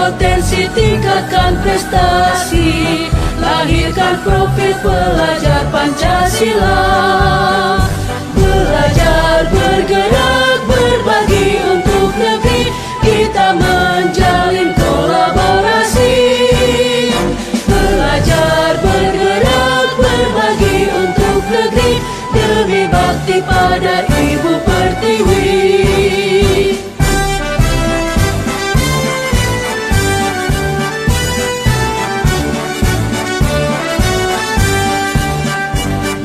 potensi, tingkatkan prestasi, lahirkan profil pelajar Pancasila. Belajar, bergerak, berbagi untuk negeri, kita menjalin kolaborasi. Belajar, bergerak, berbagi untuk negeri, demi bakti pada Ibu Pertiwi.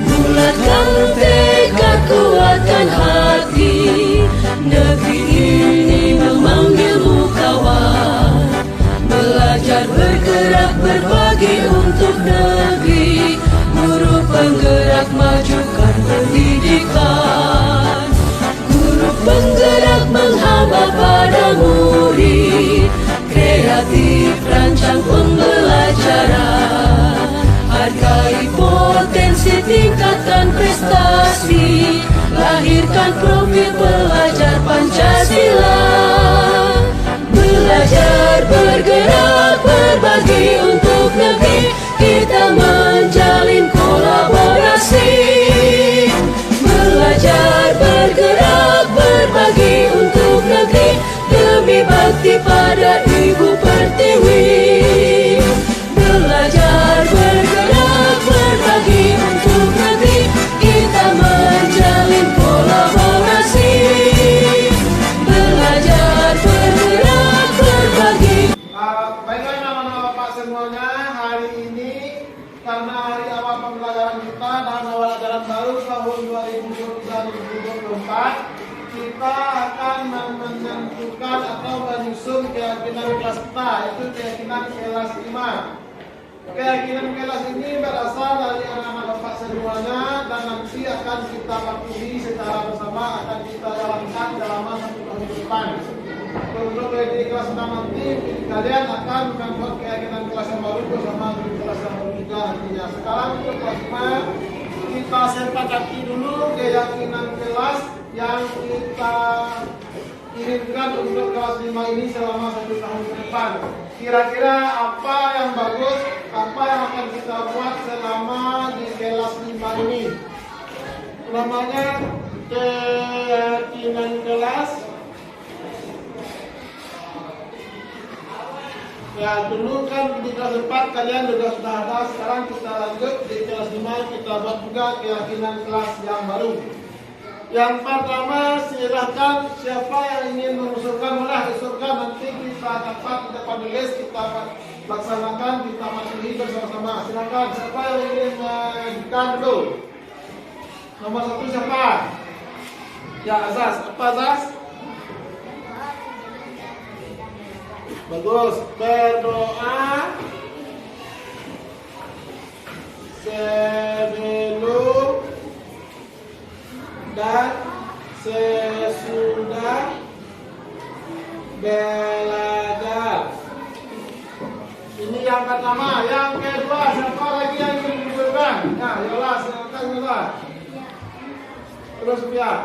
Bulatkan tekad, kuatkan hati, negeri ini memanggilmu kawan. Belajar, bergerak, berbagi untuk negeri, guru penggerak, majukan pendidikan. Guru penggerak menghamba pada murid, kreatif rancang pembelajaran. Hargai potensi, tingkatkan prestasi, lahirkan profil pelajar Pancasila. Belajar, bergerak, berbagi untuk negeri, kita menjalin kolaborasi. Belajar, bergerak, berbagi untuk negeri, demi bakti pada Ibu Pertiwi. Belajar, bergerak, berbagi untuk negeri, kita menjalin kolaborasi. Belajar, bergerak, berbagi. Baiklah nama-nama Bapak semuanya, hari ini karena hari awal pembelajaran kita dan awal ajaran baru tahun 2023-2024, kita akan menentukan atau menyusun keyakinan kelas kita, yaitu keyakinan kelas 5. Keyakinan kelas ini berasal dari anak-anak Bapak semuanya dan nanti akan kita patuhi secara bersama, akan kita jalankan selama 1 tahun ke depan. Untuk di kelas 6 nanti kalian akan membuat keyakinan kelas yang baru bersama di kelas yang baru juga nantinya. Sekarang untuk kelas 5 kita sepakati dulu keyakinan kelas yang kita inginkan untuk kelas 5 ini selama 1 tahun ke depan. Kira-kira apa yang bagus, apa yang akan kita buat selama di kelas 5 ini. Namanya keyakinan kelas. Ya, dulu kan di kelas 4 kalian sudah ada, sekarang kita lanjut di kelas 5, kita buat juga keyakinan kelas yang baru. Yang pertama, silahkan siapa yang ingin mengusulkan, mulai usulkan, nanti kita dapat di depan list, kita laksanakan, kita patuhi bersama-sama. Silahkan, siapa yang ingin mengajukan dulu? Nomor 1 siapa? Ya, Azaz. Apa Azaz? Bagus. Berdoa sebelum dan sesudah belajar. Ini yang pertama. Yang kedua, siapa lagi yang ingin mengusulkan? Nah, Yola, silakan Yola. Terus biar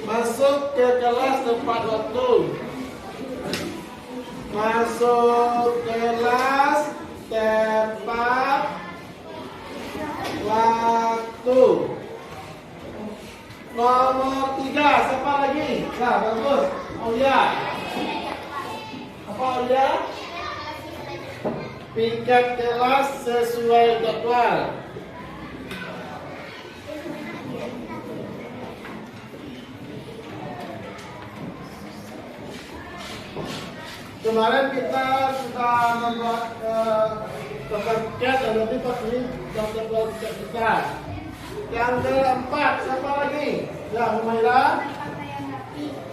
masuk ke kelas tepat waktu. Masuk kelas tepat waktu. Nomor 3, siapa lagi? Nah, bagus. Aulia. Apa Aulia? Piket kelas sesuai jadwal. Kemarin kita sudah membuat piket dan nanti pasti jadwal piket kita. Yang keempat, siapa lagi? Ya, Humaira.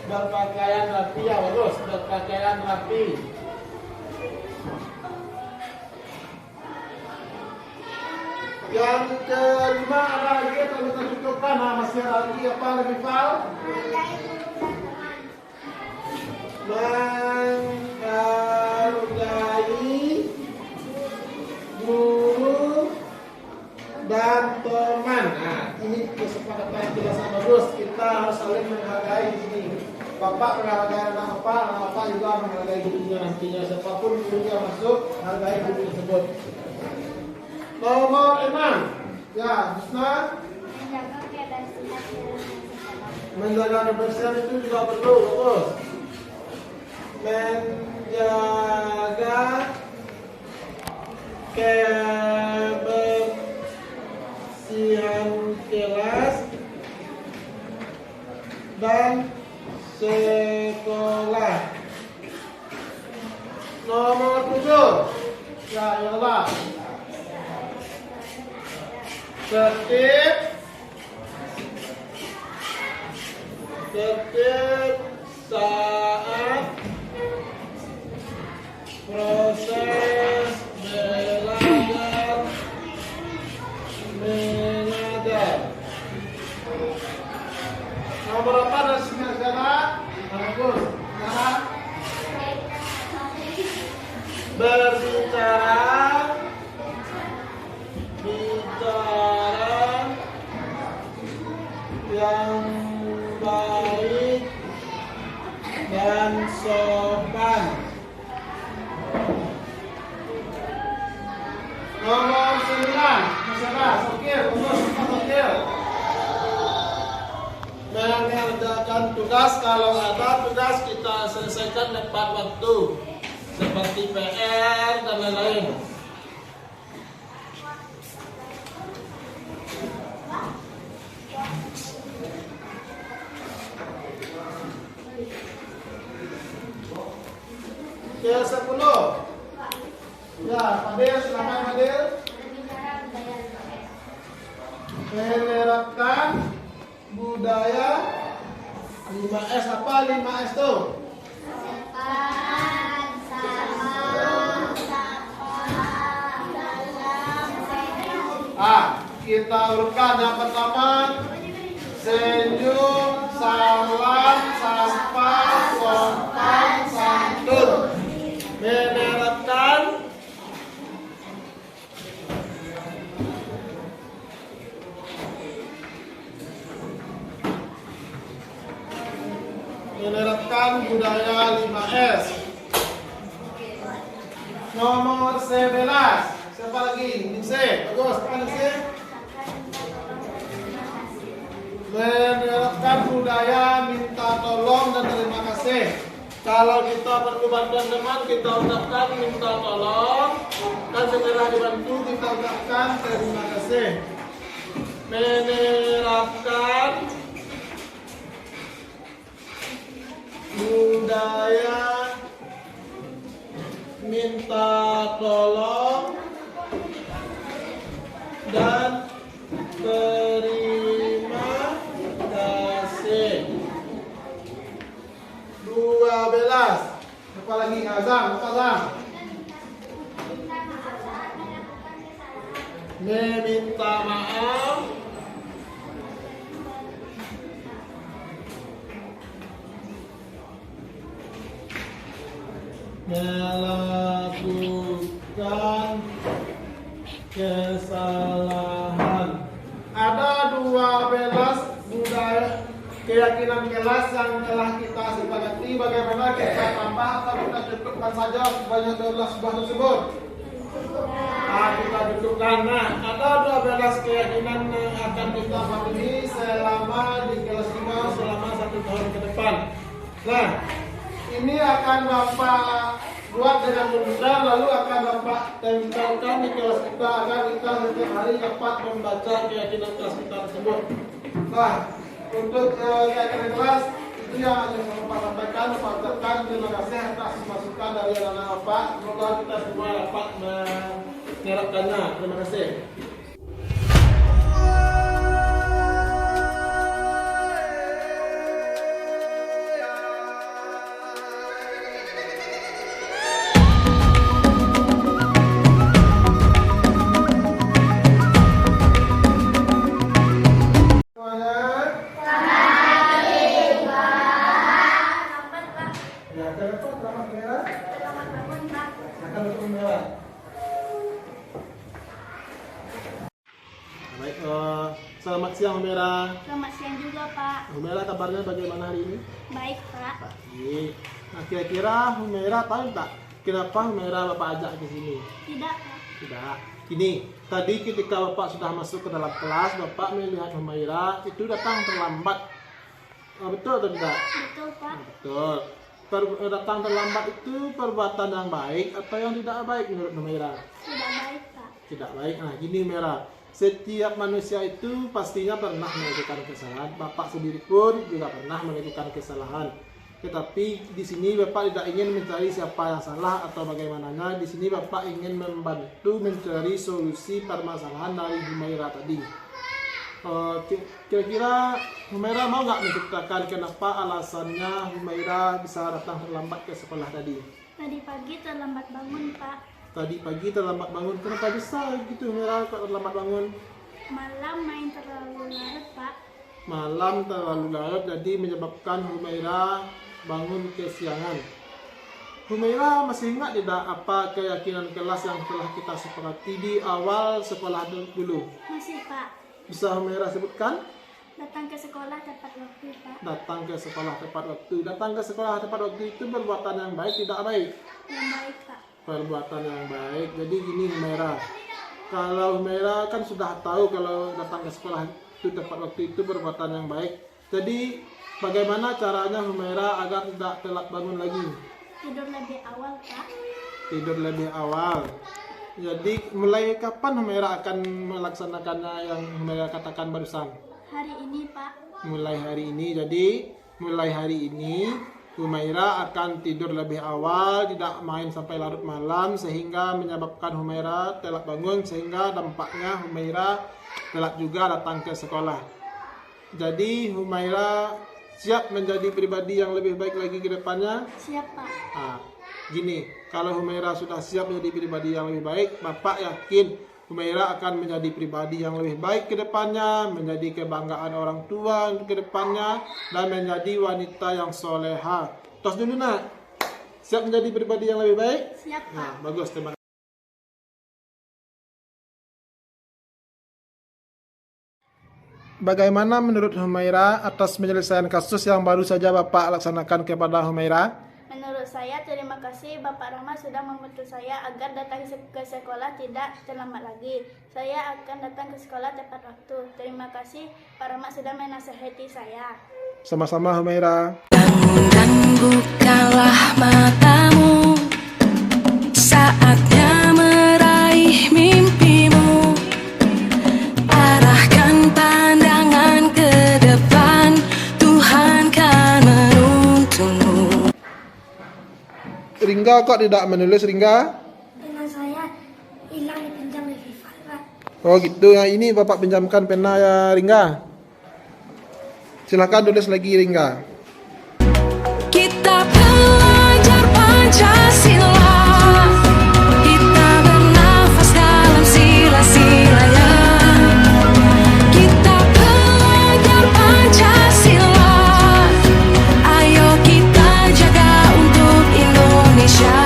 Berpakaian rapi, ya bagus. Berpakaian rapi. Yang kelima ada lagi yang kita cukupkan. Nah, masih ada lagi apa lagi, Fal? Menghargai guru dan teman. Nah, ini kesepakatan kita sama bagus. Kita harus saling menghargai di sini. Bapak menghargai anak Bapak juga menghargai gurunya nantinya. Siapapun guru yang masuk, hargai guru tersebut. Nomor 6. Ya, Husna. Menjaga kebersihan itu juga perlu, betul. Menjaga kebersihan kelas dan sekolah. Nomor 7. Ya Allah. Tertib saat proses belajar mengajar. Nomor apa dari segala? Bagus. Nah, bicara yang baik dan sopan. Nomor 9. Masalah sokir, sokir. Mengerjakan tugas, kalau ada tugas kita selesaikan tepat waktu, seperti PR dan lain-lain. Ke 10. Ya, Fadil, silakan Fadil. Menerapkan budaya 5S. Apa 5S itu? Kita urutkan. Yang pertama, senyum, salam, sapa, sopan, santun. Menerapkan budaya 5S. Nomor 11. Siapa lagi? Ningsih. Bagus, Pak Ningsih. Menerapkan budaya minta tolong dan terima kasih. Kalau kita perlu bantuan teman, kita ucapkan minta tolong, dan setelah dibantu kita ucapkan terima kasih. Menerapkan budaya minta tolong dan terima kasih. 12. Apa lagi? Azam, apa Azam? Meminta maaf melakukan kesalahan. Ada 12 budaya keyakinan kelas yang telah kita sepakati. Bagaimana kita tambah atau kita cukupkan saja sebanyak 12 buah tersebut? Kita cukupkan. Nah, ada 12 keyakinan yang akan kita patuhi selama di kelas 5 selama 1 tahun ke depan. Nah, ini akan Bapak buat dengan mudah, lalu akan Bapak tempelkan di kelas kita agar kita setiap hari dapat membaca keyakinan kelas kita tersebut. Nah, untuk keyakinan kelas itu yang akan Bapak sampaikan. Bapak ucapkan terima kasih atas masukan dari anak Bapak. Semoga kita semua dapat menerapkannya. Terima kasih. Selamat siang Humaira. Selamat siang juga, Pak. Humaira, kabarnya bagaimana hari ini? Baik, Pak. Baik. Nah, kira-kira Humaira tahu tak kenapa Humaira Bapak ajak ke sini? Tidak, Pak. Tidak. Gini, tadi ketika Bapak sudah masuk ke dalam kelas, Bapak melihat Humaira itu datang terlambat. Betul atau tidak? Betul, Pak. Betul. Datang terlambat itu perbuatan yang baik atau yang tidak baik menurut Humaira? Tidak baik, Pak. Tidak baik. Nah, gini Humaira. Setiap manusia itu pastinya pernah melakukan kesalahan. Bapak sendiri pun juga pernah melakukan kesalahan. Tetapi di sini Bapak tidak ingin mencari siapa yang salah atau bagaimananya. Di sini Bapak ingin membantu mencari solusi permasalahan dari Humaira tadi. Kira-kira Humaira mau nggak menceritakan kenapa alasannya Humaira bisa datang terlambat ke sekolah tadi? Tadi pagi terlambat bangun, Pak. Tadi pagi terlambat bangun. Kenapa bisa gitu Humaira kok terlambat bangun? Malam main terlalu larut, Pak. Malam terlalu larut jadi menyebabkan Humaira bangun kesiangan. Humaira masih ingat tidak apa keyakinan kelas yang telah kita sepakati di awal sekolah dulu? Masih, Pak. Bisa Humaira sebutkan? Datang ke sekolah tepat waktu, Pak. Datang ke sekolah tepat waktu. Datang ke sekolah tepat waktu itu perbuatan yang baik tidak baik? Yang baik, Pak. Perbuatan yang baik. Jadi gini Humaira, kalau Humaira kan sudah tahu kalau datang ke sekolah itu tepat waktu itu perbuatan yang baik. Jadi bagaimana caranya Humaira agar tidak telat bangun lagi? Tidur lebih awal, Pak. Tidur lebih awal. Jadi mulai kapan Humaira akan melaksanakannya yang Humaira katakan barusan? Hari ini, Pak. Mulai hari ini. Jadi mulai hari ini Humaira akan tidur lebih awal, tidak main sampai larut malam sehingga menyebabkan Humaira telat bangun sehingga dampaknya Humaira telat juga datang ke sekolah. Jadi Humaira siap menjadi pribadi yang lebih baik lagi ke depannya. Siap, Pak. Gini, kalau Humaira sudah siap menjadi pribadi yang lebih baik, Bapak yakin Humaira akan menjadi pribadi yang lebih baik ke depannya, menjadi kebanggaan orang tua ke depannya, dan menjadi wanita yang soleha. Tos dulu nak, siap menjadi pribadi yang lebih baik? Siap, Pak. Nah, bagus, terima kasih. Bagaimana menurut Humaira atas penyelesaian kasus yang baru saja Bapak laksanakan kepada Humaira? Menurut saya, terima kasih Bapak Rahmat sudah membantu saya agar datang ke sekolah tidak terlambat lagi. Saya akan datang ke sekolah tepat waktu. Terima kasih Pak Rahmat sudah menasihati saya. Sama-sama Humaira. Dan bukalah matamu, saatnya meraih mimpimu. Arahkan pandangan ke depan, Tuhan kan menuntunmu. Ringga kok tidak menulis Ringga? Pena saya hilang dipinjam di Viva, Pak. Oh gitu, yang ini Bapak pinjamkan pena ya Ringga. Silakan tulis lagi Ringga. Kita belajar Pancasila, kita bernafas dalam sila-silanya. Kita belajar Pancasila, ayo kita jaga untuk Indonesia.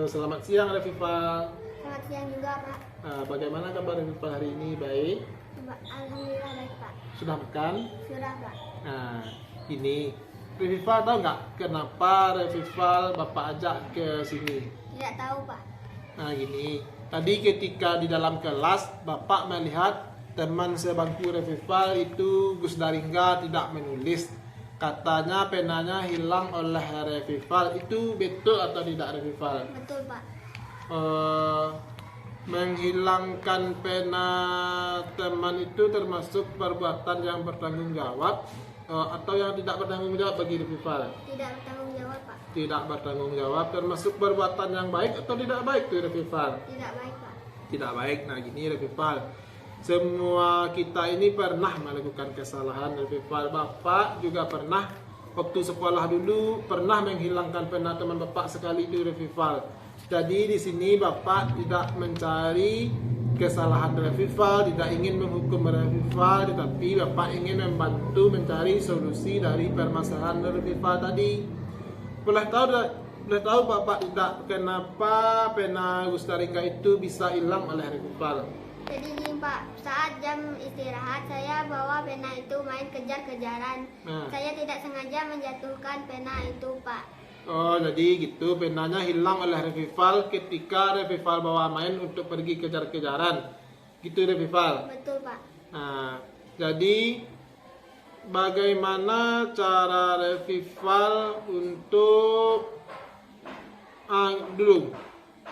Selamat siang Revival. Selamat siang juga, Pak. Bagaimana kabar Revival hari ini? Baik? Alhamdulillah baik, Pak. Sudah makan? Sudah, Pak. Nah, ini Revival tahu nggak kenapa Revival Bapak ajak ke sini? Tidak tahu, Pak. Nah gini, tadi ketika di dalam kelas Bapak melihat teman sebangku Revival itu Gus Daringga tidak menulis. Katanya penanya hilang oleh Revival. Itu betul atau tidak Revival? Betul, Pak. Menghilangkan pena teman itu termasuk perbuatan yang bertanggung jawab atau yang tidak bertanggung jawab bagi Revival? Tidak bertanggung jawab, Pak. Tidak bertanggung jawab, termasuk perbuatan yang baik atau tidak baik tuh Revival? Tidak baik, Pak. Tidak baik. Nah gini Revival, semua kita ini pernah melakukan kesalahan Revival. Bapak juga pernah waktu sekolah dulu pernah menghilangkan pena teman Bapak sekali itu Revival. Jadi di sini Bapak tidak mencari kesalahan Revival, tidak ingin menghukum Revival, tetapi Bapak ingin membantu mencari solusi dari permasalahan Revival tadi. Boleh tahu Bapak tidak kenapa pena Gus Daringga itu bisa hilang oleh Revival? Jadi gini Pak, saat jam istirahat saya bawa pena itu main kejar-kejaran. Nah. Saya tidak sengaja menjatuhkan pena itu Pak. Oh, jadi gitu, penanya hilang oleh Revival ketika Revival bawa main untuk pergi kejar-kejaran. Gitu Revival. Betul Pak. Nah, jadi bagaimana cara Revival untuk dulu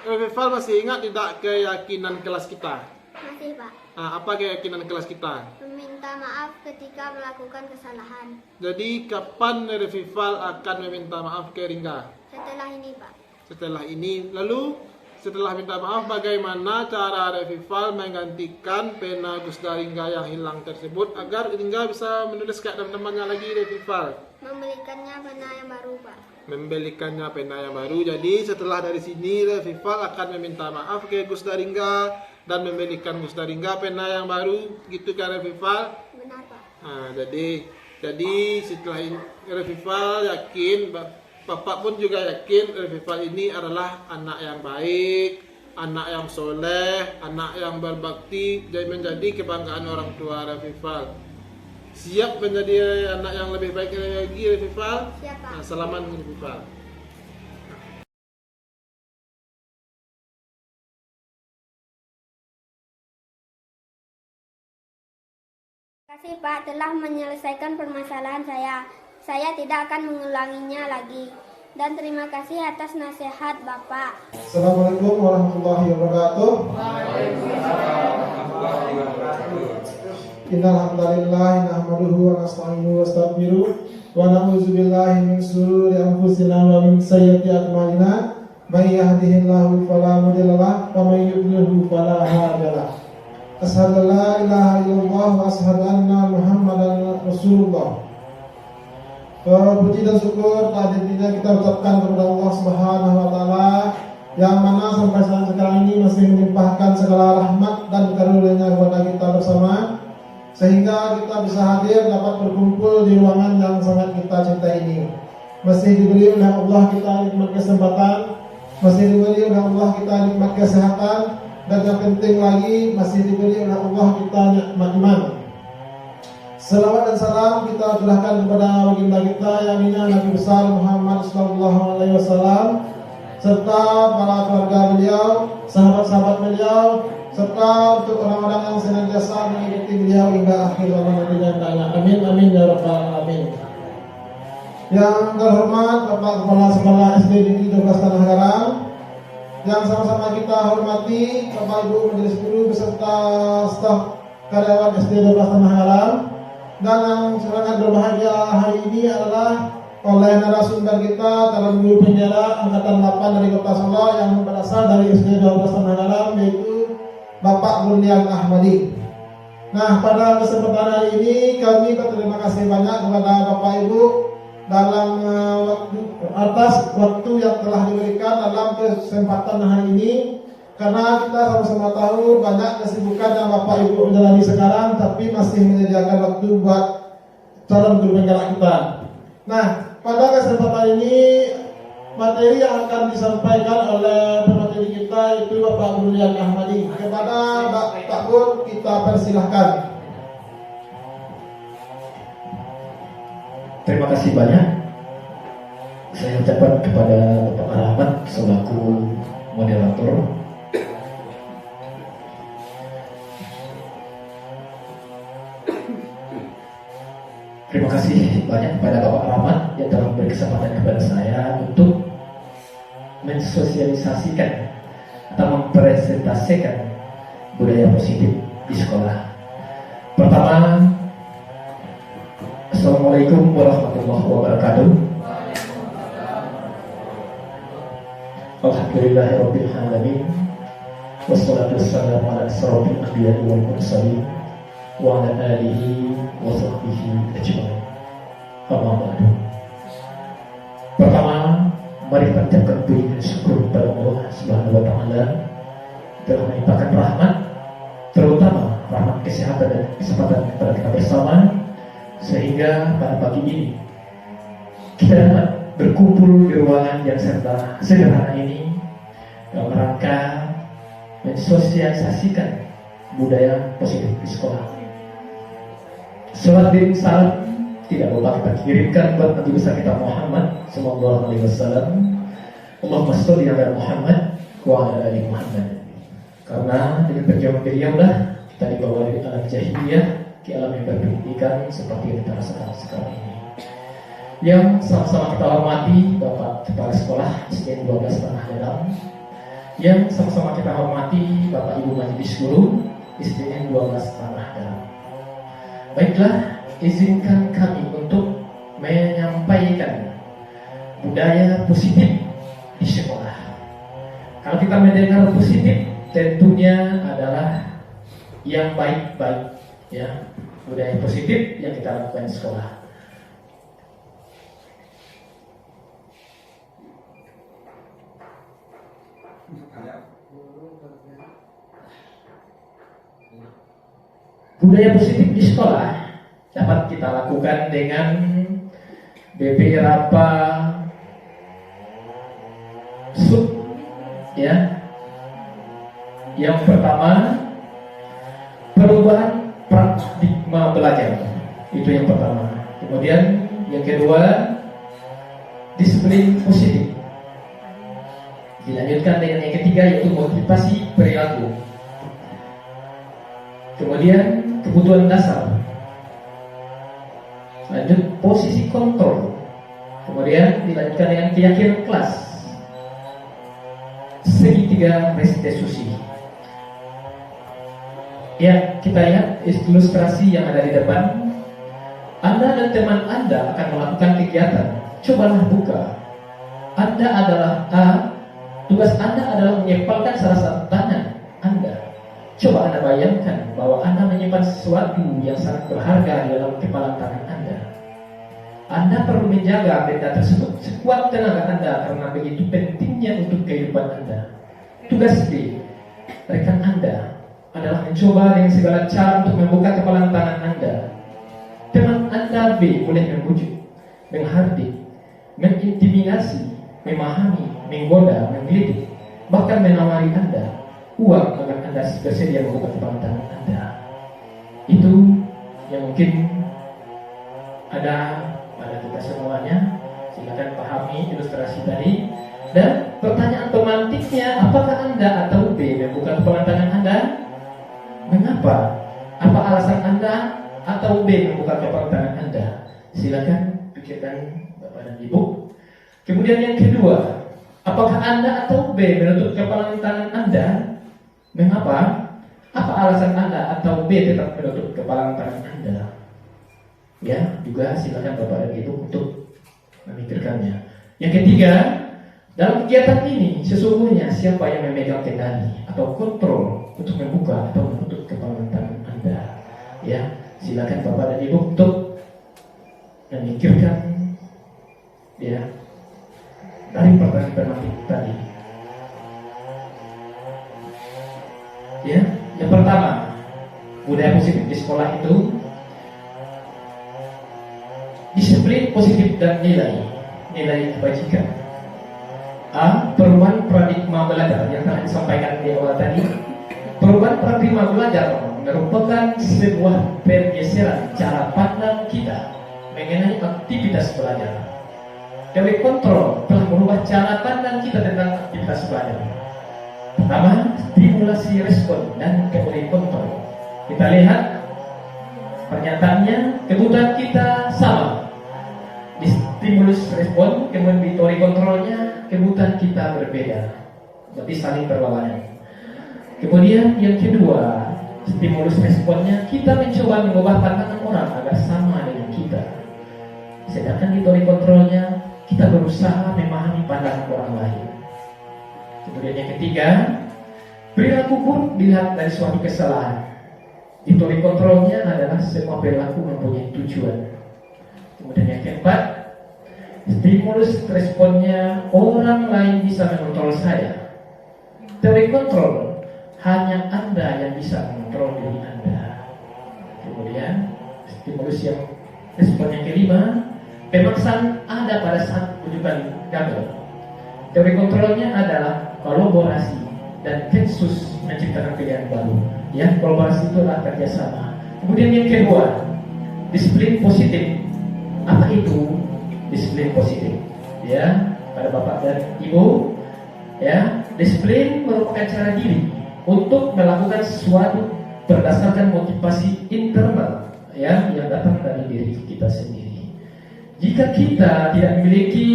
Revival masih ingat tidak keyakinan kelas kita? Masih Pak. Nah, apa keyakinan kelas kita? Meminta maaf ketika melakukan kesalahan. Jadi kapan Revival akan meminta maaf ke Ringga? Setelah ini Pak. Setelah ini, lalu setelah minta maaf bagaimana cara Revival menggantikan pena Gusda Ringga yang hilang tersebut agar Ringga bisa menulis kayak teman-temannya lagi Revival? Membelikannya pena yang baru Pak. Membelikannya pena yang baru. Jadi setelah dari sini Revival akan meminta maaf ke Gusda Ringga dan membelikan Gusda Ringga pena yang baru, gitu kan Revival? Benar Pak. Nah, jadi setelah ini Revival yakin, Bapak pun juga yakin Revival ini adalah anak yang baik, anak yang soleh, anak yang berbakti, dan menjadi kebanggaan orang tua Revival. Siap menjadi anak yang lebih baik lagi Revival? Siap Pak. Nah, selamat Revival. Terima kasih Pak telah menyelesaikan permasalahan saya. Saya tidak akan mengulanginya lagi. Dan terima kasih atas nasihat Bapak. Assalamualaikum warahmatullahi wabarakatuh. Innal hamdalillah nahmaduhu wa nasta'inuhu wa nastaghfiruh wa na'udzu billahi min shururi anfusina wa min sayyiati a'malina. May yahdihillahu fala mudilla lahu wa may yudlilhu fala hadiya lahu. Asyhadu an la ilaha illallah wa asyhadu anna Muhammadan Rasulullah. Puji dan syukur tadinya kita ucapkan kepada Allah Subhanahu wa taala yang mana sampai saat sekarang ini masih melimpahkan segala rahmat dan karunia-Nya kepada kita bersama sehingga kita bisa hadir dapat berkumpul di ruangan yang sangat kita cintai ini. Masih diberi oleh Allah kita nikmat kesempatan, masih diberi oleh Allah kita nikmat kesehatan, dan yang penting lagi masih diberi oleh Allah kita nikmat iman. Salawat dan salam kita curahkan kepada baginda kita yang ini Nabi besar Muhammad sallallahu alaihi wasallam serta para keluarga beliau, sahabat-sahabat beliau, serta untuk orang-orang yang senantiasa mengikuti beliau hingga akhir zaman nanti dan tanya. Amin amin ya rabbal alamin. Yang terhormat Bapak Kepala Sekolah SD Negeri 12 Tanah Garang, yang sama-sama kita hormati Bapak Ibu Majelis Guru beserta staf karyawan SD 12 Tanah Garang, dan yang sangat berbahagia hari ini adalah oleh narasumber kita calon guru penjara angkatan 8 dari Kota Solo yang berasal dari SD 12 Tanah Garang, yaitu Bapak Burlian Ahmadi. Nah, pada kesempatan hari ini kami berterima kasih banyak kepada Bapak Ibu dalam atas waktu yang telah diberikan dalam kesempatan hari ini, karena kita sama-sama tahu banyak kesibukan yang Bapak Ibu menjalani sekarang, tapi masih menyediakan waktu buat calon guru penggerak kita. Nah, pada kesempatan ini materi yang akan disampaikan oleh pemateri kita itu Bapak Burlian Ahmadi. Kepada Pak Bur kita persilahkan. Terima kasih banyak. Saya ucapkan kepada Bapak Rahmat selaku moderator. Terima kasih banyak kepada Bapak Rahmat yang telah memberi kesempatan kepada saya untuk mensosialisasikan atau mempresentasikan budaya positif di sekolah. Pertama, Assalamualaikum warahmatullahi wabarakatuh. Alhamdulillahirabbil alamin. Wassalatu wassalamu ala asyrofil anbiya'i wal mursalin wa ala alihi wa sahbihi ajmain. Amma ba'du. Pertama, mari panjatkan puji dan syukur kepada Allah Subhanahu wa taala telah melimpahkan rahmat, terutama rahmat kesehatan dan kesempatan kepada kita bersama, sehingga pada pagi ini kita dapat berkumpul di ruangan yang serba sederhana ini dalam rangka mensosialisasikan budaya positif di sekolah. Salat dan salam tidak lupa kita kirimkan buat Nabi besar kita Muhammad sallallahu alaihi wasallam. Allahumma sholli ala Muhammad wa ala ali Muhammad. Karena dengan perjuangan beliau lah kita dibawa dari alam jahiliyah ke alam yang berpendidikan seperti yang kita rasakan sekarang ini. Yang sama-sama kita hormati Bapak Kepala Sekolah SDN 12 Tanah Dadang. Yang sama-sama kita hormati Bapak Ibu Majelis Guru SDN 12 Tanah Dadang. Baiklah, izinkan kami untuk menyampaikan budaya positif di sekolah. Kalau kita mendengar positif, tentunya adalah yang baik-baik, ya, budaya positif yang kita lakukan di sekolah. Budaya positif di sekolah dapat kita lakukan dengan beberapa sub, ya. Yang pertama, perubahan paradigma belajar. Itu yang pertama. Kemudian yang kedua, disiplin positif. Dilanjutkan dengan yang ketiga, yaitu motivasi perilaku. Kemudian kebutuhan dasar. Lanjut posisi kontrol. Kemudian dilanjutkan dengan keyakinan kelas. Segitiga restitusi. Ya, kita lihat ilustrasi yang ada di depan. Anda dan teman Anda akan melakukan kegiatan. Cobalah buka. Anda adalah A. Tugas Anda adalah menyepalkan salah satu tangan Anda. Coba Anda bayangkan bahwa Anda menyimpan sesuatu yang sangat berharga di dalam kepala tangan Anda. Anda perlu menjaga benda tersebut sekuat tenaga Anda karena begitu pentingnya untuk kehidupan Anda. Tugas B, rekan Anda adalah mencoba dengan segala cara untuk membuka kepala tangan Anda. Teman Anda B boleh membujuk, menghardik, mengintimidasi, memahami, menggoda, menggelitik, bahkan menawari Anda uang agar Anda bersedia membuka kepala tangan Anda. Itu yang mungkin ada pada kita semuanya. Silakan pahami ilustrasi tadi. Dan pertanyaan pemantiknya, apakah Anda atau B membuka kepala tangan Anda? Mengapa? Apa alasan Anda atau B membuka kepala tangan Anda? Silakan pikirkan Bapak dan Ibu. Kemudian yang kedua, apakah Anda atau B menutup kepala tangan Anda? Mengapa? Apa alasan Anda atau B tetap menutup kepala tangan Anda? Ya, juga silakan Bapak dan Ibu untuk memikirkannya. Yang ketiga, dalam kegiatan ini sesungguhnya siapa yang memegang kendali atau kontrol untuk membuka atau menutup kepala tangan Anda? Ya, silakan Bapak dan Ibu untuk memikirkan, ya, dari pertanyaan tadi. Ya, yang pertama, budaya positif di sekolah itu disiplin positif dan nilai kebajikan. A. Perubahan paradigma belajar yang telah disampaikan di awal tadi. Perubahan paradigma belajar merupakan sebuah pergeseran cara pandang kita mengenai aktivitas belajar. Teori kontrol telah merubah cara pandang kita tentang aktivitas belajar. Pertama, stimulasi respon dan teori kontrol. Kita lihat pernyataannya, kebutuhan kita sama. Di stimulus respon, kemudian di teori kontrolnya, kebutuhan kita berbeda. Berarti saling berlawanan. Kemudian yang kedua, stimulus responnya, kita mencoba mengubah pandangan orang agar sama dengan kita. Sedangkan di teori kontrolnya, kita berusaha memahami pandangan orang lain. Kemudian yang ketiga, perilaku buruk dilihat dari suatu kesalahan. Di teori kontrolnya adalah semua perilaku mempunyai tujuan. Kemudian yang keempat, stimulus responnya, orang lain bisa mengontrol saya. Teori kontrol, hanya Anda yang bisa mengontrol diri Anda. Kemudian stimulus yang respon yang kelima, pemaksaan ada pada saat rujukan gagal. Teori kontrolnya adalah kolaborasi, dan Kensus menciptakan pilihan baru. Ya, kolaborasi itu adalah kerjasama. Kemudian yang kedua, disiplin positif. Apa itu disiplin positif? Ya, pada Bapak dan Ibu, ya, disiplin merupakan cara diri untuk melakukan sesuatu berdasarkan motivasi internal, ya, yang datang dari diri kita sendiri. Jika kita tidak memiliki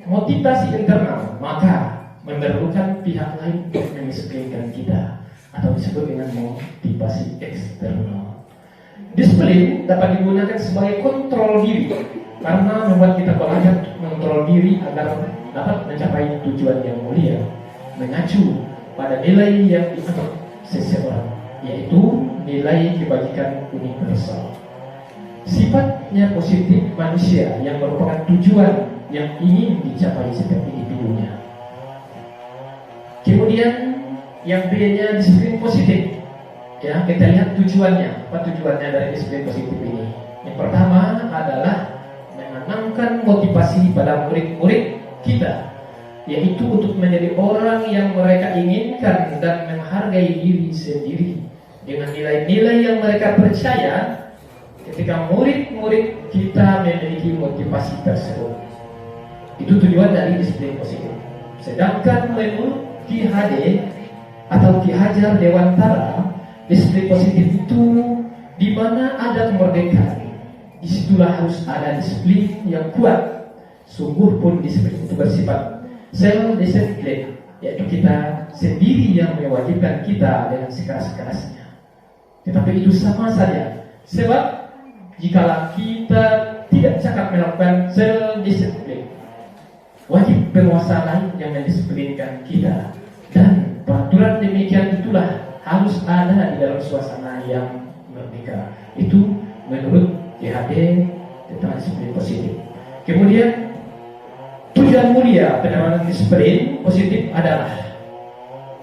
motivasi internal, maka memerlukan pihak lain untuk mendisiplinkan kita, atau disebut dengan motivasi eksternal. Disiplin dapat digunakan sebagai kontrol diri karena membuat kita belajar mengontrol diri agar dapat mencapai tujuan yang mulia, mengacu pada nilai yang dianut seseorang, yaitu nilai kebajikan universal. Sifatnya positif manusia yang merupakan tujuan yang ingin dicapai setiap individunya. Kemudian yang B-nya disiplin positif. Ya, kita lihat tujuannya. Apa tujuannya dari disiplin positif ini? Yang pertama adalah menanamkan motivasi pada murid-murid kita, yaitu untuk menjadi orang yang mereka inginkan dan menghargai diri sendiri dengan nilai-nilai yang mereka percaya. Ketika murid-murid kita memiliki motivasi tersebut, itu tujuan dari disiplin positif. Sedangkan menurut Ki HD atau Ki Hajar Dewantara, disiplin positif itu di mana ada kemerdekaan, disitulah harus ada disiplin yang kuat. Sungguh pun disiplin itu bersifat self-discipline, yaitu kita sendiri yang mewajibkan kita dengan sekeras-kerasnya. Tetapi itu sama saja, sebab jikalau kita tidak cakap melakukan self-discipline, wajib penguasa lain yang mendisiplinkan kita. Dan peraturan demikian itulah harus ada di dalam suasana yang merdeka. Itu menurut GHD tentang disiplin positif. Kemudian tujuan mulia penerapan disiplin positif adalah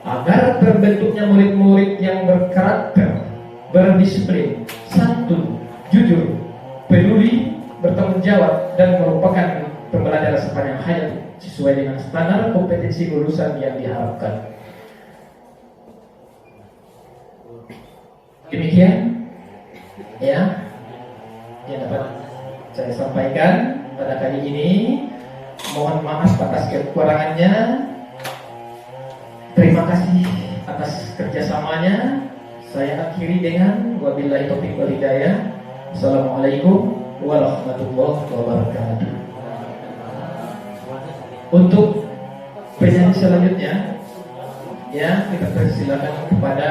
agar terbentuknya murid-murid yang berkarakter, berdisiplin, santun, jujur, peduli, bertanggung jawab, dan merupakan pembelajaran sepanjang hayat sesuai dengan standar kompetensi lulusan yang diharapkan. Demikian ya yang dapat saya sampaikan pada kali ini. Mohon maaf atas kekurangannya. Terima kasih atas kerjasamanya. Saya akhiri dengan wabillahi taufiq wal hidayah. Assalamualaikum warahmatullahi wabarakatuh. Untuk penyanyi selanjutnya, ya, kita persilakan kepada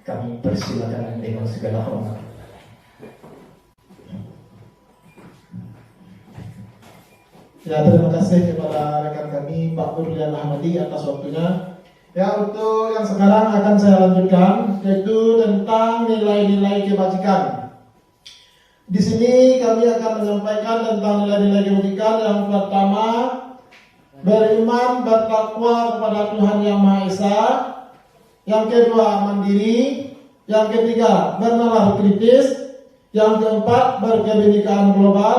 kami persilakan dengan segala hormat. Ya, terima kasih kepada rekan kami Pak Nurlian Ahmadi atas waktunya. Ya, untuk yang sekarang akan saya lanjutkan, yaitu tentang nilai-nilai kebajikan. Di sini kami akan menyampaikan tentang nilai-nilai kebajikan. Yang pertama, beriman bertakwa kepada Tuhan Yang Maha Esa. Yang kedua, mandiri. Yang ketiga, bernalar kritis. Yang keempat, berkebinekaan global.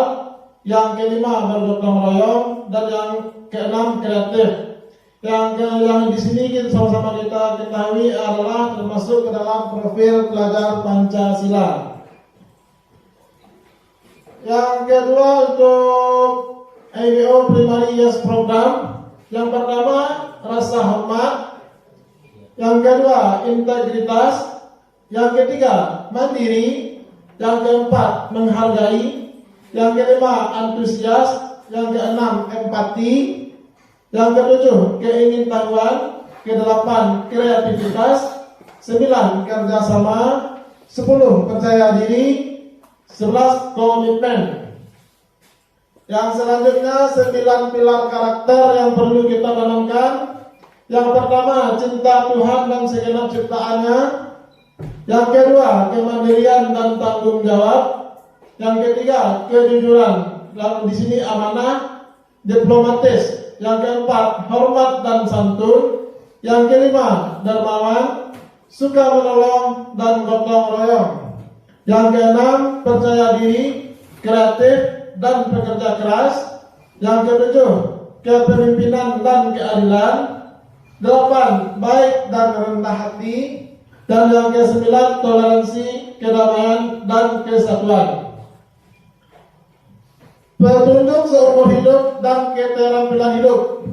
Yang kelima, bergotong royong. Dan yang keenam, kreatif. Yang di sini sama-sama kita ketahui adalah termasuk ke dalam profil pelajar Pancasila. Yang kedua, untuk ABO Primary Years Program. Yang pertama, rasa hormat. Yang kedua, integritas. Yang ketiga, mandiri. Yang keempat, menghargai. Yang kelima, antusias. Yang keenam, empati. Yang ketujuh, keingintahuan. Kedelapan, kreativitas. 9, kerjasama. 10, percaya diri. 11, komitmen. Yang selanjutnya 9 pilar karakter yang perlu kita tanamkan. Yang pertama, cinta Tuhan dan segenap ciptaannya. Yang kedua, kemandirian dan tanggung jawab. Yang ketiga, kejujuran. Dan di sini amanah, diplomatis. Yang keempat, hormat dan santun. Yang kelima, dermawan, suka menolong dan gotong royong. Yang keenam, percaya diri, kreatif dan pekerja keras. Yang ketujuh, kepemimpinan dan keadilan. 8. Baik dan rendah hati. Dan yang ke-9, toleransi, kedamaian, dan kesatuan. Petunjuk seumur hidup dan keterampilan hidup.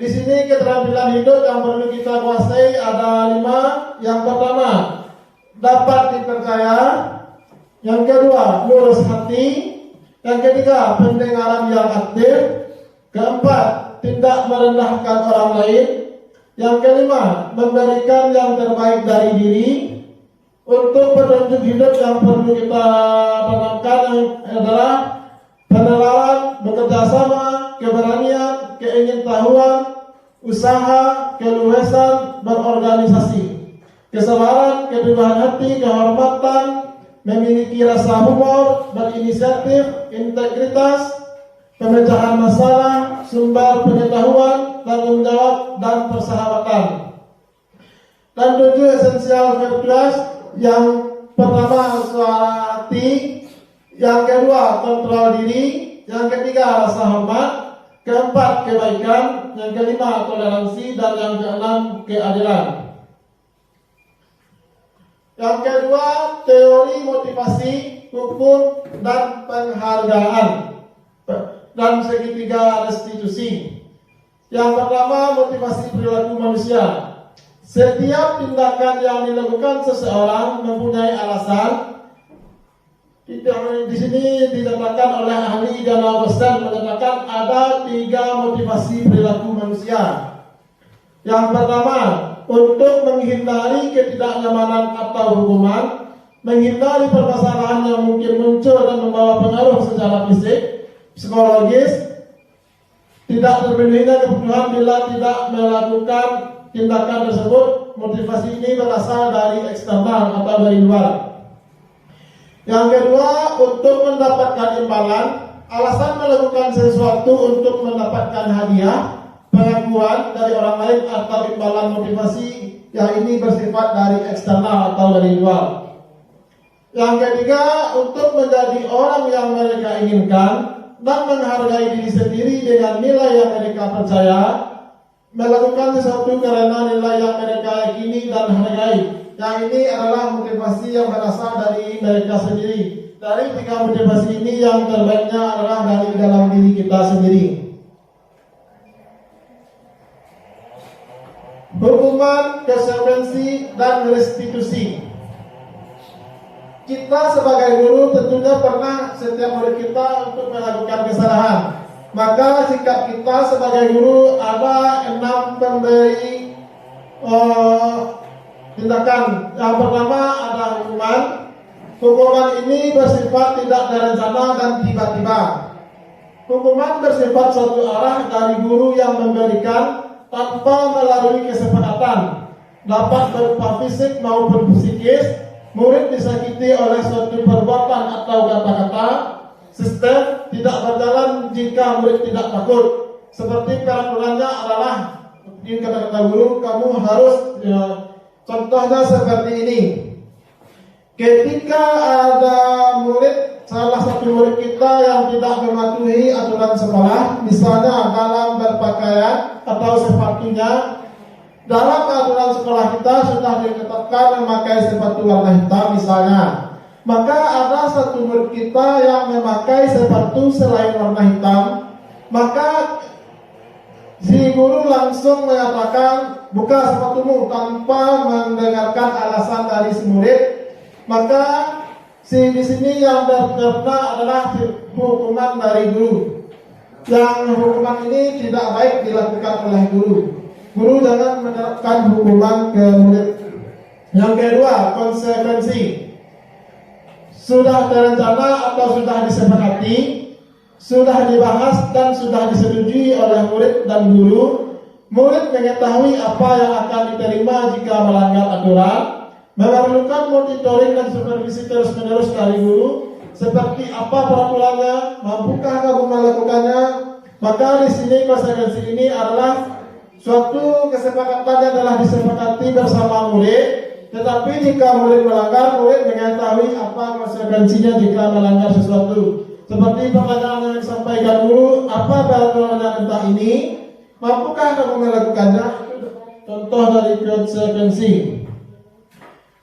Di sini keterampilan hidup yang perlu kita kuasai ada 5. Yang pertama, dapat dipercaya. Yang kedua, lurus hati. Yang ketiga, pendengaran yang aktif. Keempat, tidak merendahkan orang lain. Yang kelima, memberikan yang terbaik dari diri. Untuk petunjuk hidup yang perlu kita tanamkan adalah penerawan, bekerja sama, keberanian, keingintahuan, usaha, keluasan, berorganisasi, kesabaran, keteguhan hati, kehormatan, memiliki rasa humor, berinisiatif, integritas, pemecahan masalah, sumber pengetahuan, tanggung jawab, dan persahabatan. Dan 7 esensial virtues. Yang pertama, suara hati. Yang kedua, kontrol diri. Yang ketiga, rasa hormat. Keempat, kebaikan. Yang kelima, toleransi. Dan yang keenam, keadilan. Yang kedua, teori motivasi, hukum, dan penghargaan. Dan segitiga restitusi. Yang pertama, motivasi perilaku manusia. Setiap tindakan yang dilakukan seseorang mempunyai alasan. Di sini dinyatakan oleh ahli John Augustine menyatakan ada 3 motivasi perilaku manusia. Yang pertama, untuk menghindari ketidaknyamanan atau hukuman, menghindari permasalahan yang mungkin muncul dan membawa pengaruh secara fisik, psikologis, tidak terpenuhinya kebutuhan bila tidak melakukan tindakan tersebut. Motivasi ini berasal dari eksternal atau dari luar. Yang kedua, untuk mendapatkan imbalan. Alasan melakukan sesuatu untuk mendapatkan hadiah, pengakuan dari orang lain atau imbalan motivasi yang ini bersifat dari eksternal atau dari luar. Yang ketiga, untuk menjadi orang yang mereka inginkan dan menghargai diri sendiri dengan nilai yang mereka percaya. Melakukan sesuatu karena nilai yang mereka yakini dan hargai. Yang ini adalah motivasi yang berasal dari mereka sendiri. Dari 3 motivasi ini, yang terbaiknya adalah dari dalam diri kita sendiri. Hukuman, konsekuensi, dan restitusi. Kita sebagai guru tentunya pernah setiap murid kita untuk melakukan kesalahan. Maka sikap kita sebagai guru ada 6 pemberi tindakan. Yang pertama ada hukuman. Hukuman ini bersifat tidak terencana dan tiba-tiba. Hukuman bersifat satu arah dari guru yang memberikan tanpa melalui kesepakatan. Dapat berupa fisik maupun psikis. Murid disakiti oleh suatu perbuatan atau kata-kata. Sistem tidak berjalan jika murid tidak takut. Seperti peraturannya adalah di kata-kata guru, kamu harus contohnya seperti ini. Ketika ada salah satu murid kita yang tidak mematuhi aturan sekolah, misalnya dalam berpakaian atau sepatunya, dalam aturan sekolah kita sudah ditetapkan memakai sepatu warna hitam misalnya. Maka ada satu murid kita yang memakai sepatu selain warna hitam. Maka si guru langsung mengatakan, buka sepatumu, tanpa mendengarkan alasan dari si murid. Maka di sini yang terkena adalah hukuman dari guru. Yang hukuman ini tidak baik dilakukan oleh guru. Guru jangan menerapkan hukuman ke murid. Yang kedua, konsekuensi. Sudah terencana atau sudah disepakati, sudah dibahas dan sudah disetujui oleh murid dan guru. Murid mengetahui apa yang akan diterima jika melanggar aturan. Memerlukan monitoring dan supervisi terus-menerus dari guru. Seperti apa peraturannya, mampukah kamu melakukannya? Maka di sini konsekuensi ini adalah suatu kesepakatannya adalah disepakati bersama murid. Tetapi jika murid melanggar, murid mengetahui apa konsekuensinya jika melanggar sesuatu. Seperti pertanyaan yang disampaikan guru, apa peraturannya tentang ini? Mampukah kamu melakukannya? Contoh dari konsekuensi.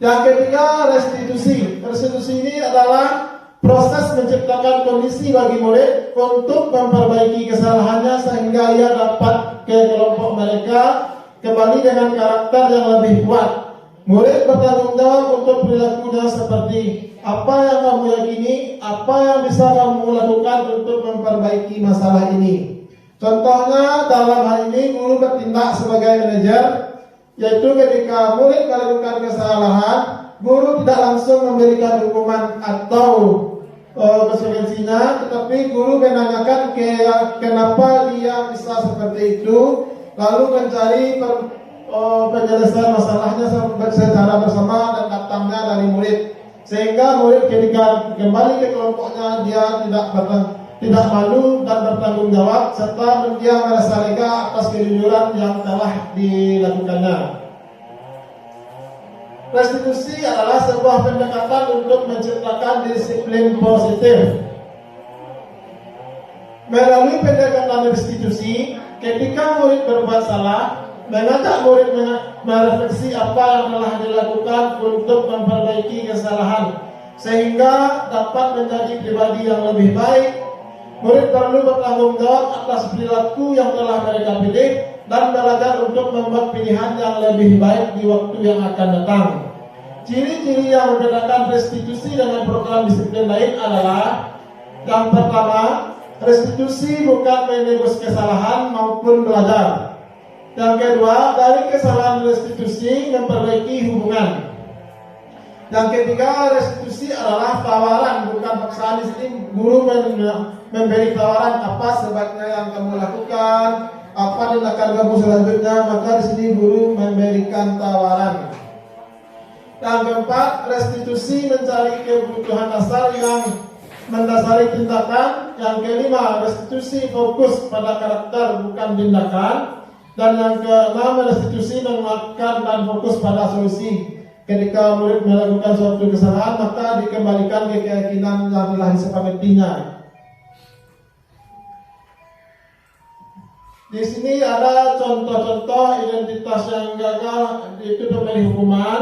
Yang ketiga, restitusi. Restitusi ini adalah proses menciptakan kondisi bagi murid untuk memperbaiki kesalahannya sehingga ia dapat ke kelompok mereka kembali dengan karakter yang lebih kuat. Murid bertanggung jawab untuk perilakunya seperti apa yang kamu yakini, apa yang bisa kamu lakukan untuk memperbaiki masalah ini. Contohnya dalam hal ini guru bertindak sebagai manajer, yaitu ketika murid melakukan kesalahan, guru tidak langsung memberikan hukuman atau konsekuensinya, tetapi guru menanyakan kenapa dia bisa seperti itu, lalu mencari penyelesaian masalahnya secara bersama dan datangnya dari murid, sehingga murid ketika kembali ke kelompoknya dia tidak malu dan bertanggung jawab, serta dia merasa lega atas kejujuran yang telah dilakukannya. Restitusi adalah sebuah pendekatan untuk menciptakan disiplin positif. Melalui pendekatan restitusi, ketika murid berbuat salah, mengajak murid merefleksi apa yang telah dilakukan untuk memperbaiki kesalahan, sehingga dapat menjadi pribadi yang lebih baik. Murid perlu bertanggung jawab atas perilaku yang telah mereka pilih dan belajar untuk membuat pilihan yang lebih baik di waktu yang akan datang. Ciri-ciri yang membedakan restitusi dengan program disiplin lain adalah: yang pertama, restitusi bukan menebus kesalahan maupun belajar. Yang kedua, dari kesalahan restitusi memperbaiki hubungan. Yang ketiga, restitusi adalah tawaran, bukan paksaan. Di sini guru memberi tawaran apa sebaiknya yang kamu lakukan, apa tindakan kamu selanjutnya, maka di sini guru memberikan tawaran. Yang keempat, restitusi mencari kebutuhan dasar yang mendasari tindakan. Yang kelima, restitusi fokus pada karakter bukan tindakan. Dan yang keenam, restitusi menguatkan dan fokus pada solusi. Ketika murid melakukan suatu kesalahan, maka dikembalikan ke keyakinan yang telah disepakatinya. Di sini ada contoh-contoh identitas yang gagal, itu memberi hukuman.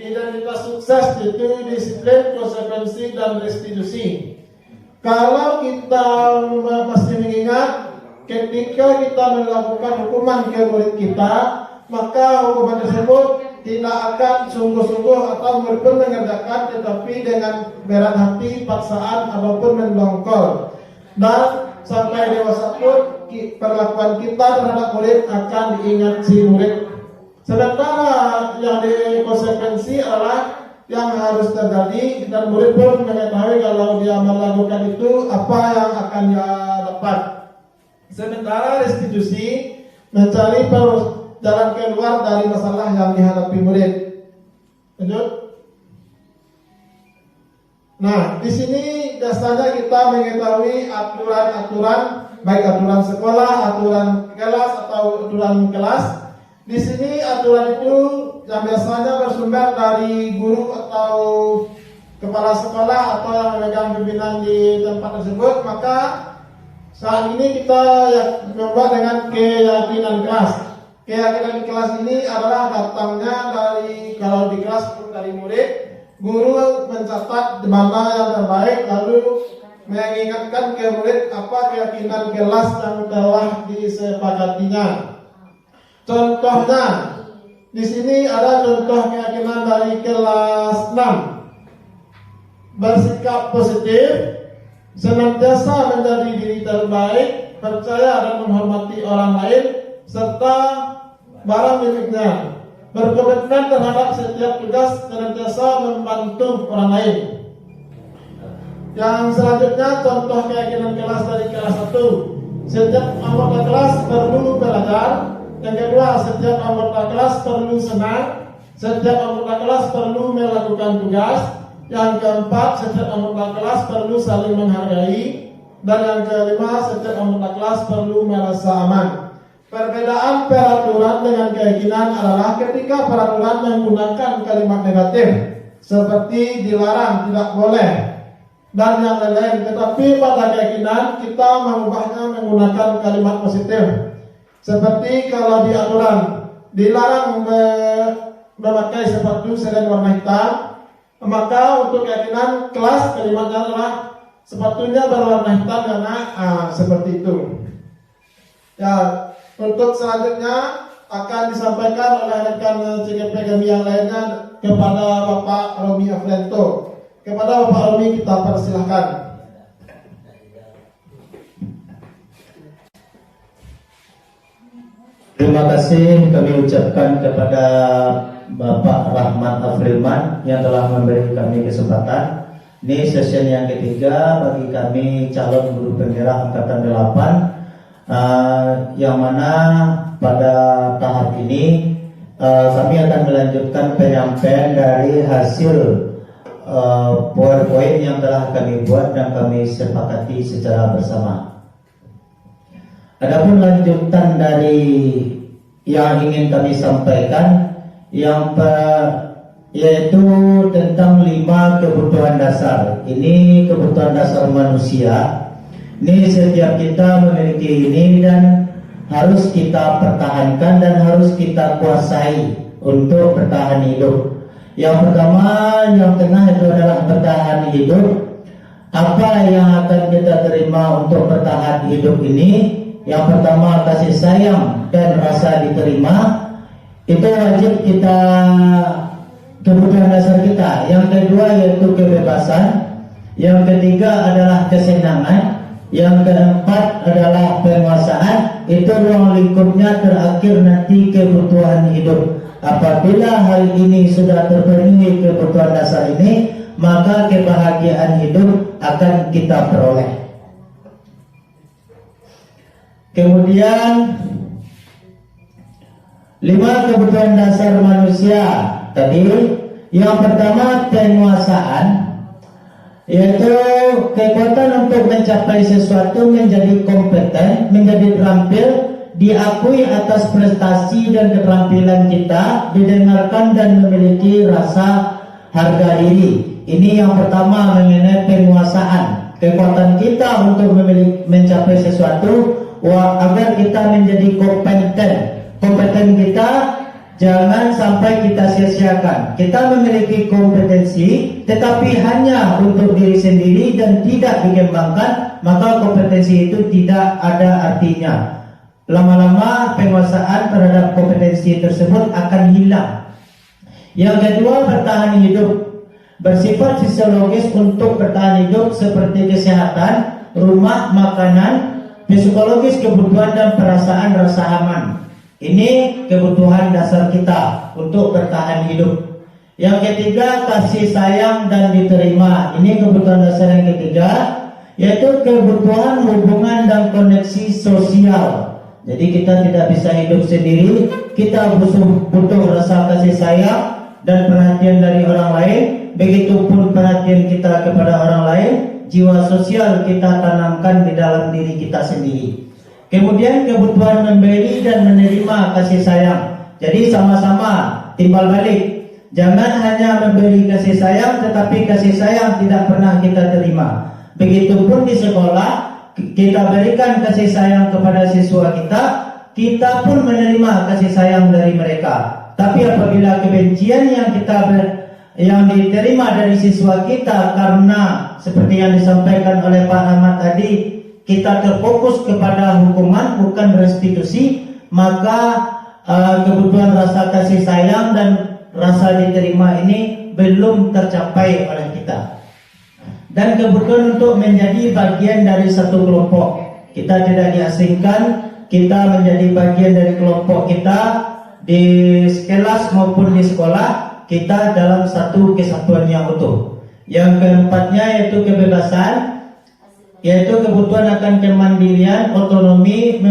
Identitas sukses itu disiplin, konsekuensi, dan restitusi. Kalau kita masih mengingat, ketika kita melakukan hukuman ke murid kita, maka hukuman tersebut tidak akan sungguh-sungguh atau murid pun mengerjakan, tetapi dengan berat hati, paksaan, ataupun mendongkol. Dan sampai dewasa pun perlakuan kita terhadap murid akan diingat si murid. Sementara yang dikonsekuensi adalah yang harus terjadi, dan murid pun mengetahui kalau dia melakukan itu apa yang akan dia dapat. Sementara restitusi mencari jalan keluar dari masalah yang dihadapi murid. Lanjut. Nah, di sini dasarnya kita mengetahui aturan-aturan, baik aturan sekolah, aturan kelas, atau aturan kelas. Di sini aturan itu yang biasanya bersumber dari guru atau kepala sekolah atau yang memegang pimpinan di tempat tersebut. Maka saat ini kita membuat dengan keyakinan kelas. Keyakinan kelas ini adalah datangnya dari, kalau di kelas pun dari murid, guru mencatat di mana yang terbaik, lalu mengingatkan ke murid apa keyakinan kelas yang telah disepakatinya. Contohnya, di sini ada contoh keyakinan dari kelas 6. Bersikap positif, senantiasa menjadi diri terbaik, percaya dan menghormati orang lain, serta barang miliknya. Berkomitmen terhadap setiap tugas, senantiasa membantu orang lain. Yang selanjutnya contoh keyakinan kelas dari kelas 1. Setiap anggota kelas perlu belajar. Yang kedua, setiap anggota kelas perlu senang. Setiap anggota kelas perlu melakukan tugas. Yang keempat, setiap anggota kelas perlu saling menghargai. Dan yang kelima, setiap anggota kelas perlu merasa aman. Perbedaan peraturan dengan keyakinan adalah ketika peraturan menggunakan kalimat negatif seperti dilarang, tidak boleh, dan yang lain-lain. Tetapi pada keyakinan kita mengubahnya menggunakan kalimat positif. Seperti kalau di aturan dilarang memakai sepatu selain warna hitam, maka untuk keyakinan kelas kalimatnya adalah sepatunya berwarna hitam karena seperti itu. Ya, untuk selanjutnya akan disampaikan oleh rekan CGP kami yang lainnya kepada Bapak Romi Afrianto. Kepada Bapak Romi kita persilahkan. Terima kasih kami ucapkan kepada Bapak Rahmat Afrilman yang telah memberi kami kesempatan. Ini sesi yang ketiga bagi kami calon guru penggerak angkatan 8, yang mana pada tahap ini kami akan melanjutkan penyampaian dari hasil PowerPoint yang telah kami buat dan kami sepakati secara bersama. Adapun lanjutan dari yang ingin kami sampaikan yaitu tentang 5 kebutuhan dasar. Ini kebutuhan dasar manusia. Ini setiap kita memiliki ini dan harus kita pertahankan dan harus kita kuasai untuk bertahan hidup. Yang pertama, yang tengah itu adalah bertahan hidup. Apa yang akan kita terima untuk bertahan hidup ini? Yang pertama, kasih sayang dan rasa diterima. Itu wajib kita, kebutuhan dasar kita. Yang kedua yaitu kebebasan. Yang ketiga adalah kesenangan. Yang keempat adalah penguasaan. Itu ruang lingkupnya terakhir nanti kebutuhan hidup. Apabila hal ini sudah terpenuhi kebutuhan dasar ini, maka kebahagiaan hidup akan kita peroleh. Kemudian 5 kebutuhan dasar manusia tadi. Yang pertama penguasaan, yaitu kekuatan untuk mencapai sesuatu, menjadi kompeten, menjadi terampil, diakui atas prestasi dan keterampilan kita, didengarkan dan memiliki rasa harga diri. Ini yang pertama mengenai penguasaan, kekuatan kita untuk mencapai sesuatu agar kita menjadi kompeten. Kompeten kita jangan sampai kita sia-siakan. Kita memiliki kompetensi tetapi hanya untuk diri sendiri dan tidak dikembangkan, maka kompetensi itu tidak ada artinya. Lama-lama penguasaan terhadap kompetensi tersebut akan hilang. Yang kedua, bertahan hidup. Bersifat fisiologis untuk bertahan hidup seperti kesehatan, rumah, makanan, psikologis, kebutuhan dan perasaan rasa aman. Ini kebutuhan dasar kita untuk bertahan hidup. Yang ketiga, kasih sayang dan diterima. Ini kebutuhan dasar yang ketiga, yaitu kebutuhan hubungan dan koneksi sosial. Jadi kita tidak bisa hidup sendiri. Kita butuh rasa kasih sayang dan perhatian dari orang lain. Begitupun perhatian kita kepada orang lain. Jiwa sosial kita tanamkan di dalam diri kita sendiri. Kemudian kebutuhan memberi dan menerima kasih sayang. Jadi sama-sama timbal balik. Jangan hanya memberi kasih sayang tetapi kasih sayang tidak pernah kita terima. Begitupun di sekolah, kita berikan kasih sayang kepada siswa kita, kita pun menerima kasih sayang dari mereka. Tapi apabila kebencian yang diterima dari siswa kita karena seperti yang disampaikan oleh Pak Ahmad tadi, kita terfokus kepada hukuman bukan restitusi, maka kebutuhan rasa kasih sayang dan rasa diterima ini belum tercapai oleh kita. Dan kebutuhan untuk menjadi bagian dari satu kelompok. Kita tidak diasingkan, kita menjadi bagian dari kelompok kita di kelas maupun di sekolah, kita dalam satu kesatuan yang utuh. Yang keempatnya yaitu kebebasan, yaitu kebutuhan akan kemandirian, otonomi,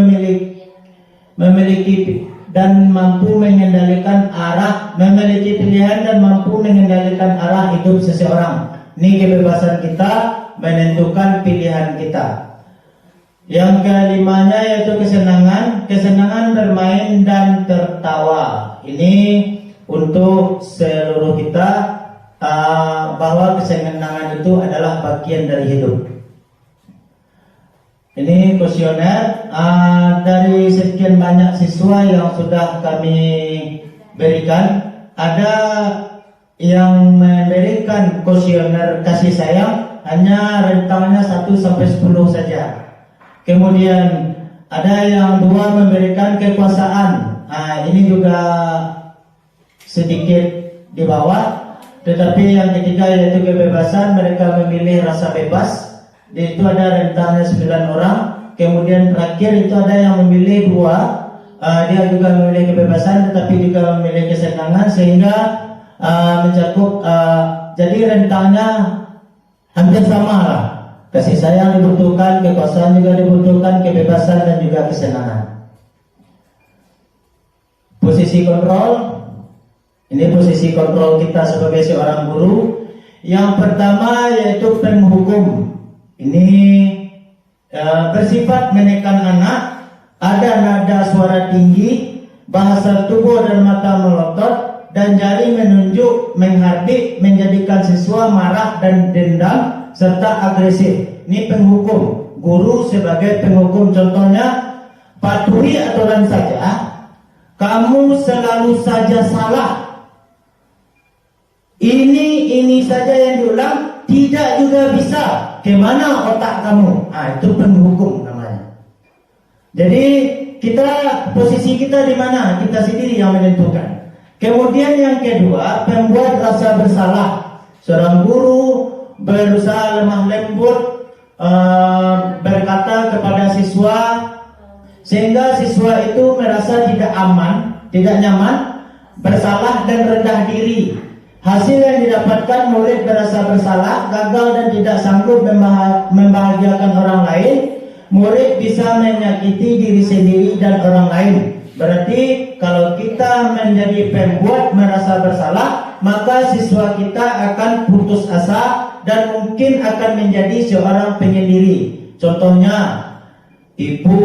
memiliki dan mampu mengendalikan arah, memiliki pilihan dan mampu mengendalikan arah hidup seseorang. Ini kebebasan kita menentukan pilihan kita. Yang kelimanya yaitu kesenangan, kesenangan bermain dan tertawa. Ini untuk seluruh kita, bahwa kesenangan itu adalah bagian dari hidup. Ini kuesioner dari sekian banyak siswa yang sudah kami berikan. Ada yang memberikan kuesioner kasih sayang hanya rentangnya 1 sampai 10 saja. Kemudian ada yang 2 memberikan kekuasaan. Ini juga sedikit di bawah. Tetapi yang ketiga yaitu kebebasan, mereka memilih rasa bebas. Itu ada rentangnya 9 orang. Kemudian terakhir itu ada yang memilih 2. Dia juga memilih kebebasan tetapi juga memilih kesenangan, sehingga mencakup jadi rentangnya hampir sama lah. Kasih sayang dibutuhkan, kekuasaan juga dibutuhkan, kebebasan dan juga kesenangan. Posisi kontrol. Ini posisi kontrol kita sebagai seorang guru. Yang pertama yaitu penghukum. Ini bersifat menekan anak, ada nada suara tinggi, bahasa tubuh dan mata melotot, dan jari menunjuk, menghardik, menjadikan siswa marah dan dendam, serta agresif. Ini penghukum. Guru sebagai penghukum, contohnya, patuhi aturan saja, kamu selalu saja salah. Ini saja yang diulang, tidak juga bisa. Kemana otak kamu? Itu penghukum namanya. Jadi posisi kita di mana? Kita sendiri yang menentukan. Kemudian yang kedua, pembuat rasa bersalah. Seorang guru berusaha lemah lembut berkata kepada siswa, sehingga siswa itu merasa tidak aman, tidak nyaman, bersalah dan rendah diri. Hasil yang didapatkan, murid merasa bersalah, gagal dan tidak sanggup membahagiakan orang lain. Murid bisa menyakiti diri sendiri dan orang lain. Berarti kalau kita menjadi pembuat merasa bersalah, maka siswa kita akan putus asa dan mungkin akan menjadi seorang penyendiri. Contohnya, ibu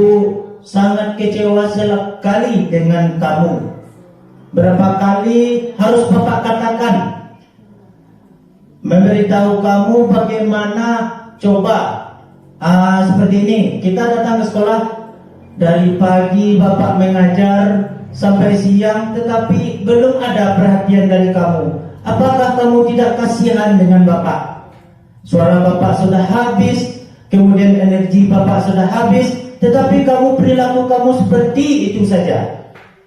sangat kecewa sekali dengan kamu. Berapa kali harus bapak katakan, memberitahu kamu bagaimana, coba seperti ini. Kita datang ke sekolah, dari pagi bapak mengajar sampai siang, tetapi belum ada perhatian dari kamu. Apakah kamu tidak kasihan dengan bapak? Suara bapak sudah habis, kemudian energi bapak sudah habis, tetapi perilaku kamu seperti itu saja.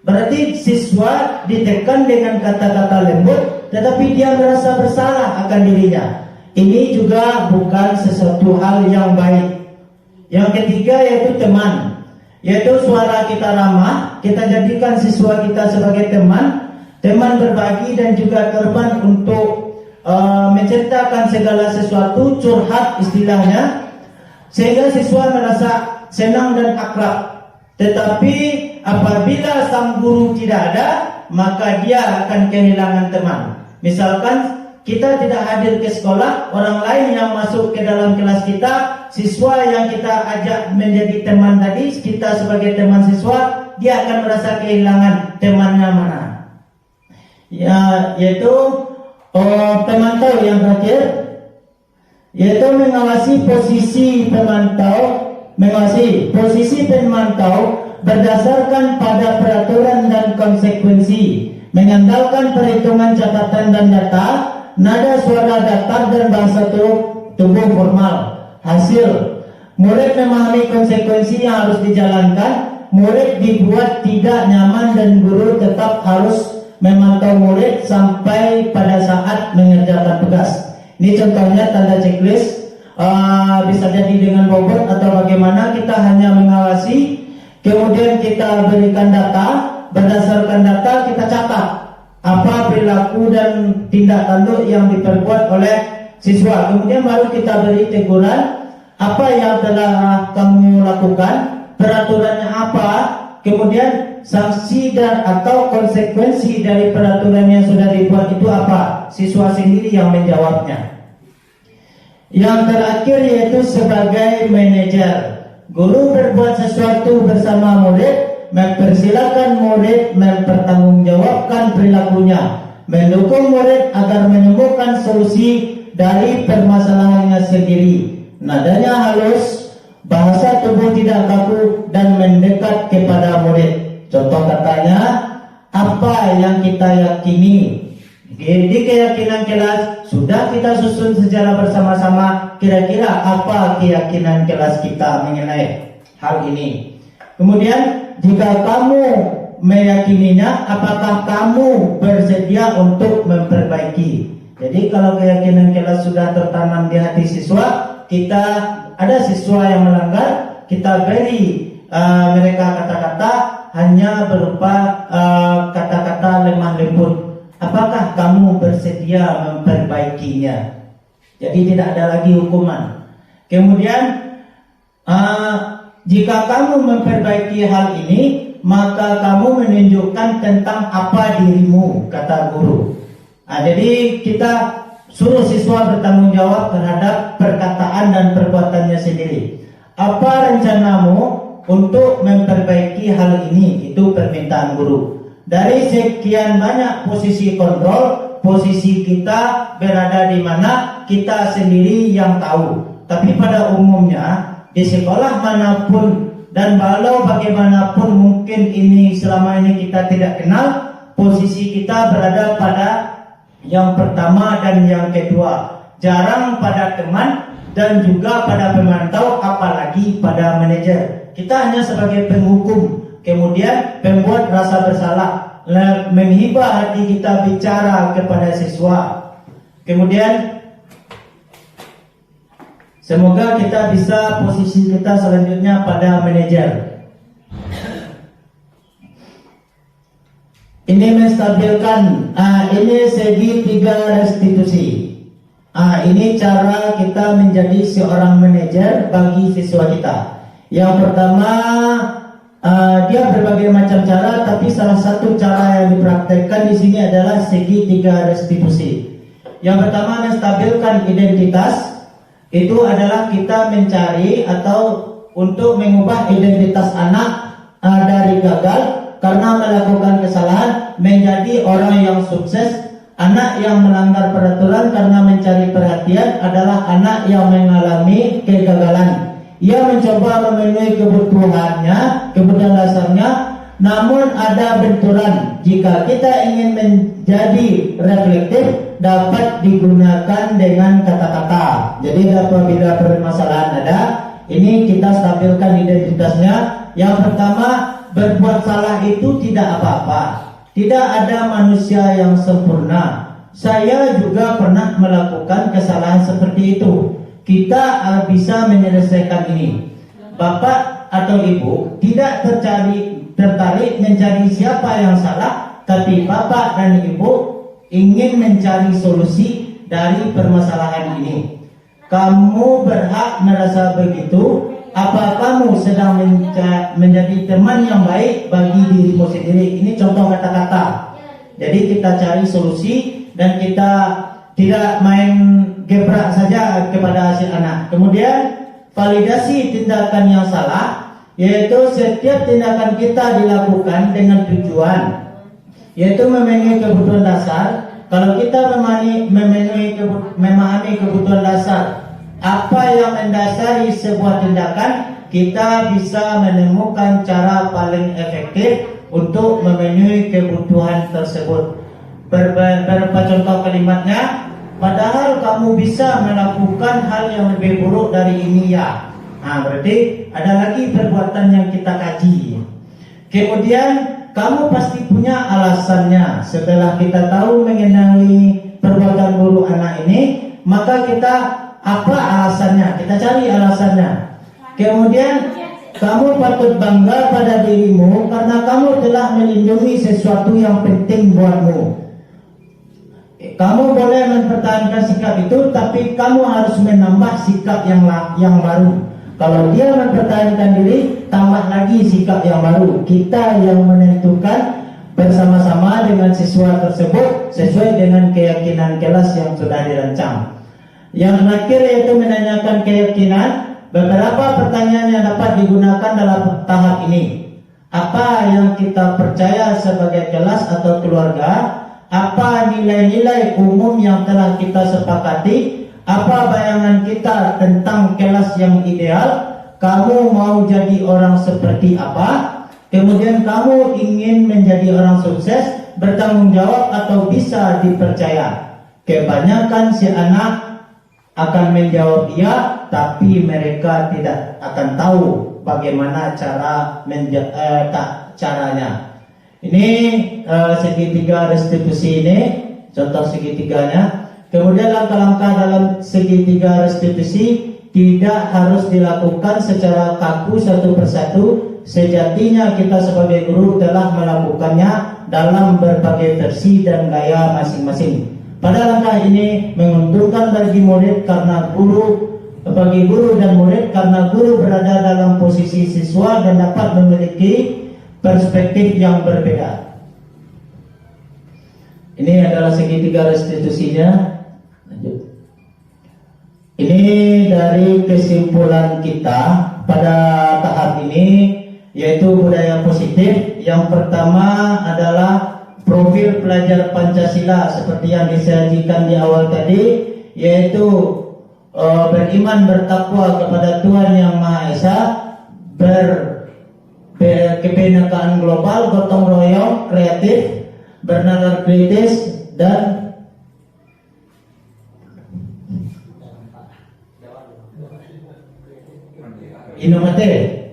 Berarti siswa ditekan dengan kata-kata lembut, tetapi dia merasa bersalah akan dirinya. Ini juga bukan sesuatu hal yang baik. Yang ketiga yaitu teman. Yaitu suara kita ramah, kita jadikan siswa kita sebagai teman berbagi dan juga korban untuk menceritakan segala sesuatu, curhat istilahnya, sehingga siswa merasa senang dan akrab. Tetapi apabila sang guru tidak ada, maka dia akan kehilangan teman. Misalkan kita tidak hadir ke sekolah, orang lain yang masuk ke dalam kelas kita, siswa yang kita ajak menjadi teman tadi, kita sebagai teman siswa, dia akan merasa kehilangan temannya mana. Yaitu pemantau yang terakhir, yaitu mengawasi posisi pemantau. Mengawasi posisi pemantau berdasarkan pada peraturan dan konsekuensi, mengandalkan perhitungan catatan dan data, nada suara datar dan bahasa tubuh formal. Hasil, murid memahami konsekuensi yang harus dijalankan, murid dibuat tidak nyaman dan guru tetap harus memantau murid sampai pada saat mengerjakan tugas. Ini contohnya tanda checklist. Bisa jadi dengan bobot atau bagaimana, kita hanya mengawasi, kemudian kita berikan data, berdasarkan data kita catat apa perilaku dan tindak tanduk yang diperbuat oleh siswa. Kemudian baru kita beri teguran, apa yang telah kamu lakukan, peraturannya apa, kemudian sanksi dan atau konsekuensi dari peraturan yang sudah dibuat itu apa, siswa sendiri yang menjawabnya. Yang terakhir yaitu sebagai manajer, guru berbuat sesuatu bersama murid, mempersilakan murid mempertanggungjawabkan perilakunya, mendukung murid agar menemukan solusi dari permasalahannya sendiri. Nadanya halus, bahasa tubuh tidak kaku dan mendekat kepada murid. Contoh katanya, apa yang kita yakini di keyakinan kelas sudah kita susun secara bersama-sama, kira-kira apa keyakinan kelas kita mengenai hal ini. Kemudian jika kamu meyakininya, apakah kamu bersedia untuk memperbaiki? Jadi kalau keyakinan kelas sudah tertanam di hati siswa, kita ada siswa yang melanggar, kita beri mereka kata-kata hanya berupa kata-kata lemah lembut. Apakah kamu bersedia memperbaikinya? Jadi tidak ada lagi hukuman. Kemudian jika kamu memperbaiki hal ini, maka kamu menunjukkan tentang apa dirimu, kata guru. Jadi kita suruh siswa bertanggung jawab terhadap perkataan dan perbuatannya sendiri. Apa rencanamu untuk memperbaiki hal ini? Itu permintaan guru. Dari sekian banyak posisi kontrol, posisi kita berada di mana kita sendiri yang tahu. Tapi pada umumnya di sekolah manapun dan walau bagaimanapun mungkin ini selama ini kita tidak kenal, posisi kita berada pada yang pertama dan yang kedua. Jarang pada teman dan juga pada pemantau, apalagi pada manajer. Kita hanya sebagai penghukum. Kemudian membuat rasa bersalah, menghibah hati kita bicara kepada siswa. Kemudian semoga kita bisa posisi kita selanjutnya pada manajer. Ini menstabilkan, ini segi 3 restitusi. Ini cara kita menjadi seorang manajer bagi siswa kita. Yang pertama, dia berbagai macam cara, tapi salah satu cara yang dipraktekkan di sini adalah segi 3 restitusi. Yang pertama, menstabilkan identitas. Itu adalah kita mencari atau untuk mengubah identitas anak dari gagal karena melakukan kesalahan menjadi orang yang sukses. Anak yang melanggar peraturan karena mencari perhatian adalah anak yang mengalami kegagalan. Ia mencoba memenuhi kebutuhannya, kebutuhan dasarnya, namun ada benturan. Jika kita ingin menjadi reflektif, dapat digunakan dengan kata-kata. Jadi apabila permasalahan ada, ini kita stabilkan identitasnya. Yang pertama, berbuat salah itu tidak apa-apa. Tidak ada manusia yang sempurna. Saya juga pernah melakukan kesalahan seperti itu. Kita bisa menyelesaikan ini. Bapak atau ibu tidak tertarik mencari siapa yang salah, tapi bapak dan ibu ingin mencari solusi dari permasalahan ini. Kamu berhak merasa begitu. Apa kamu sedang menjadi teman yang baik bagi dirimu sendiri? Ini contoh kata-kata. Jadi kita cari solusi dan kita tidak main gebrak saja kepada hasil anak. Kemudian validasi tindakan yang salah, yaitu setiap tindakan kita dilakukan dengan tujuan, yaitu memenuhi kebutuhan dasar. Kalau kita memahami kebutuhan dasar, apa yang mendasari sebuah tindakan, kita bisa menemukan cara paling efektif untuk memenuhi kebutuhan tersebut. Beberapa contoh kalimatnya, padahal kamu bisa melakukan hal yang lebih buruk dari ini ya. Berarti ada lagi perbuatan yang kita kaji. Kemudian kamu pasti punya alasannya. Setelah kita tahu mengenai perbuatan buruk anak ini, maka kita apa alasannya? Kita cari alasannya. Kemudian kamu patut bangga pada dirimu karena kamu telah melindungi sesuatu yang penting buatmu. Kamu boleh mempertahankan sikap itu, tapi kamu harus menambah sikap yang baru. Kalau dia mempertahankan diri, tambah lagi sikap yang baru. Kita yang menentukan bersama-sama dengan siswa tersebut sesuai dengan keyakinan kelas yang sudah dirancang. Yang terakhir yaitu menanyakan keyakinan. Beberapa pertanyaan yang dapat digunakan dalam tahap ini. Apa yang kita percaya sebagai kelas atau keluarga? Apa nilai-nilai umum yang telah kita sepakati? Apa bayangan kita tentang kelas yang ideal? kamu mau jadi orang seperti apa, kemudian kamu ingin menjadi orang sukses, bertanggung jawab atau bisa dipercaya. Kebanyakan si anak akan menjawab iya, tapi mereka tidak akan tahu bagaimana caranya. Ini segitiga restitusi ini, contoh segitiganya. Kemudian langkah-langkah dalam segitiga restitusi tidak harus dilakukan secara kaku satu persatu. Sejatinya kita sebagai guru telah melakukannya dalam berbagai versi dan gaya masing-masing. Pada langkah ini menguntungkan bagi murid bagi guru dan murid karena guru berada dalam posisi siswa dan dapat memiliki perspektif yang berbeda. Ini adalah segitiga restitusinya. Lanjut. Ini dari kesimpulan kita pada tahap ini, yaitu budaya positif. Yang pertama adalah profil pelajar Pancasila seperti yang disajikan di awal tadi, yaitu beriman bertakwa kepada Tuhan Yang Maha Esa, berkebinekaan global, gotong royong, kreatif, bernalar kritis, dan inovatif,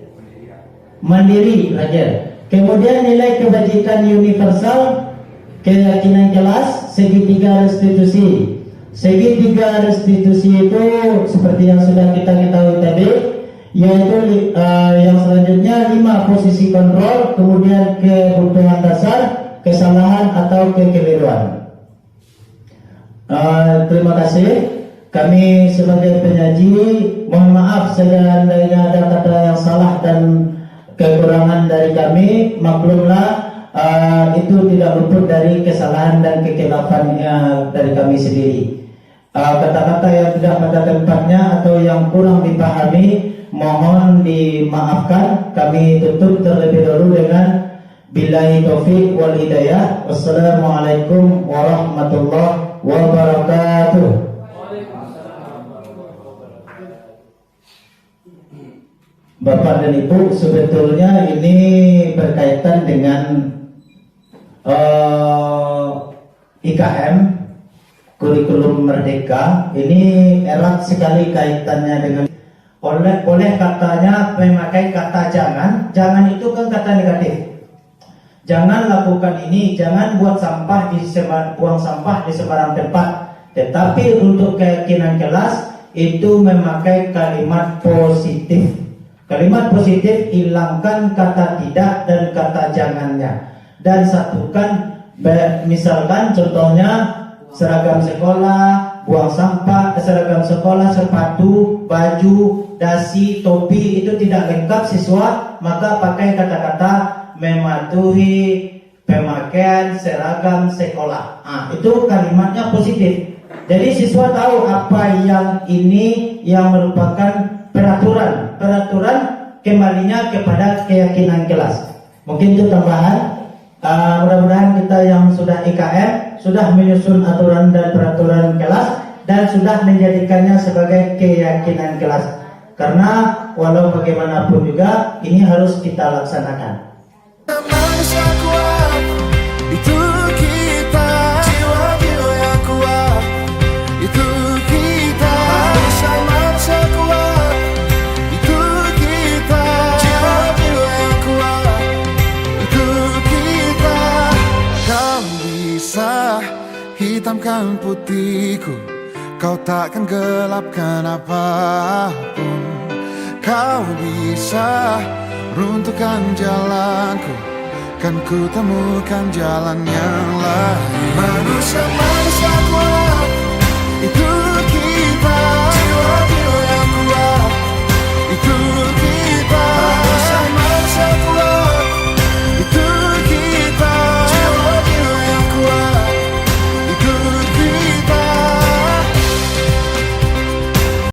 mandiri belajar. Kemudian nilai kebajikan universal, keyakinan kelas, segitiga restitusi. Segitiga restitusi itu seperti yang sudah kita ketahui tadi, yaitu yang selanjutnya 5 posisi kontrol, kemudian kebutuhan dasar, kesalahan atau kekeliruan. Terima kasih. Kami sebagai penyaji mohon maaf seandainya ada kata yang salah dan kekurangan dari kami. Maklumlah, itu tidak luput dari kesalahan dan kekhilafan dari kami sendiri. Kata-kata yang tidak pada tempatnya atau yang kurang dipahami mohon dimaafkan. Kami tutup terlebih dahulu dengan billahi taufiq wal hidayah. Wassalamualaikum warahmatullahi wabarakatuh. Bapak dan Ibu, sebetulnya ini berkaitan dengan IKM, kurikulum merdeka. Ini erat sekali kaitannya dengan boleh katanya memakai kata jangan. Jangan itu kan kata negatif. Jangan lakukan ini, jangan buang sampah di sembarang tempat. Tetapi untuk keyakinan kelas itu memakai kalimat positif. Kalimat positif, hilangkan kata tidak dan kata jangannya, dan satukan. Misalkan contohnya seragam sekolah, buang sampah, seragam sekolah, sepatu, baju, dasi, topi itu tidak lengkap siswa, maka pakai kata-kata mematuhi pemakaian seragam sekolah. Itu kalimatnya positif. Jadi siswa tahu apa yang ini yang merupakan peraturan kembalinya kepada keyakinan kelas. Mungkin itu tambahan. Mudah-mudahan kita yang sudah IKM sudah menyusun aturan dan peraturan kelas dan sudah menjadikannya sebagai keyakinan kelas. Karena walau bagaimanapun juga ini harus kita laksanakan. Manusia kuat, itu kita. Jiwa-jiwa yang kuat, itu kita. Manusia kuat, itu kita. Jiwa-jiwa yang kuat, itu kita. Kau bisa hitamkan putihku, kau takkan gelapkan apapun. Kau bisa runtuhkan jalanku, kan ku temukan jalan yang lain. Manusia